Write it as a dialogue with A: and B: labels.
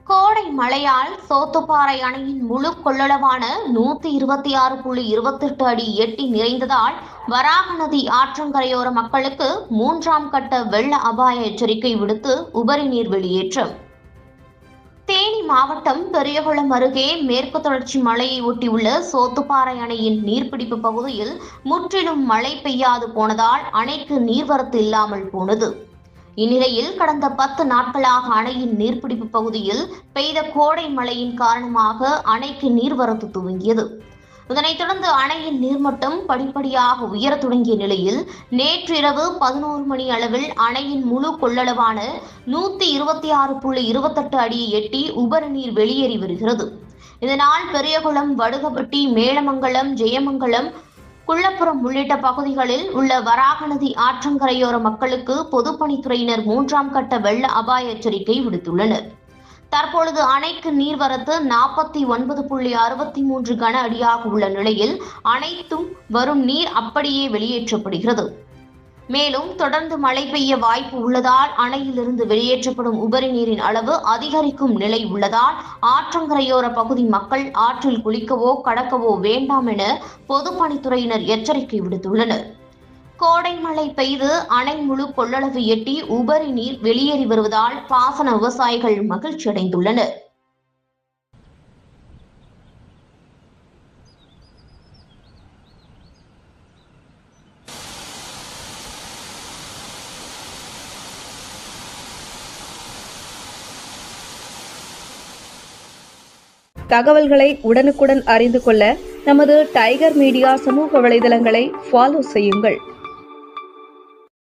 A: கோடை மழையால் சோத்துப்பாறை அணையின் முழு கொள்ளளவான 126.28 அடி எட்டி நிறைந்ததால் வராக நதி ஆற்றங்கரையோர மக்களுக்கு 3ஆம் கட்ட வெள்ள அபாய எச்சரிக்கை விடுத்து உபரி நீர் வெளியேற்றம். தேனி மாவட்டம் பெரியகுளம் அருகே மேற்கு தொடர்ச்சி மலையை ஒட்டியுள்ள சோத்துப்பாறை அணையின் நீர்பிடிப்பு பகுதியில் முற்றிலும் மழை பெய்யாது போனதால் அணைக்கு நீர்வரத்து இல்லாமல் போனது. இந்நிலையில் கடந்த 10 நாட்களாக அணையின் நீர்பிடிப்பு பகுதியில் பெய்த கோடை மழையின் காரணமாக அணைக்கு நீர்வரத்து துவங்கியது. இதனைத் தொடர்ந்து அணையின் நீர்மட்டம் படிப்படியாக உயரத் தொடங்கிய நிலையில் நேற்றிரவு 11 மணி அளவில் அணையின் முழு கொள்ளளவான 126.28 அடியை எட்டி உபரி நீர் வெளியேறி வருகிறது. இதனால் பெரியகுளம், வடுகப்பட்டி, மேலமங்கலம், ஜெயமங்கலம், குள்ளப்புறம் உள்ளிட்ட பகுதிகளில் உள்ள வராக நதி ஆற்றங்கரையோர மக்களுக்கு பொதுப்பணித்துறையினர் 3ஆம் கட்ட வெள்ள அபாய எச்சரிக்கை விடுத்துள்ளனர். தற்பொழுது அணைக்கு நீர்வரத்து 49.63 கன அடியாக உள்ள நிலையில் அனைத்தும் வரும் நீர் அப்படியே வெளியேற்றப்படுகிறது. மேலும் தொடர்ந்து மழை பெய்ய வாய்ப்பு உள்ளதால் அணையிலிருந்து வெளியேற்றப்படும் உபரி நீரின் அளவு அதிகரிக்கும் நிலை உள்ளதால் ஆற்றங்கரையோர பகுதி மக்கள் ஆற்றில் குளிக்கவோ கடக்கவோ வேண்டாம் என பொதுப்பணித்துறையினர் எச்சரிக்கை விடுத்துள்ளனர். கோடை மழை பெய்து அணை முழு கொள்ளளவு எட்டி உபரி நீர் வெளியேறி வருவதால் பாசன விவசாயிகள் மகிழ்ச்சி அடைந்துள்ளனர்.
B: தகவல்களை உடனுக்குடன் அறிந்து கொள்ள நமது டைகர் மீடியா சமூக வலைதளங்களை ஃபாலோ செய்யுங்கள்.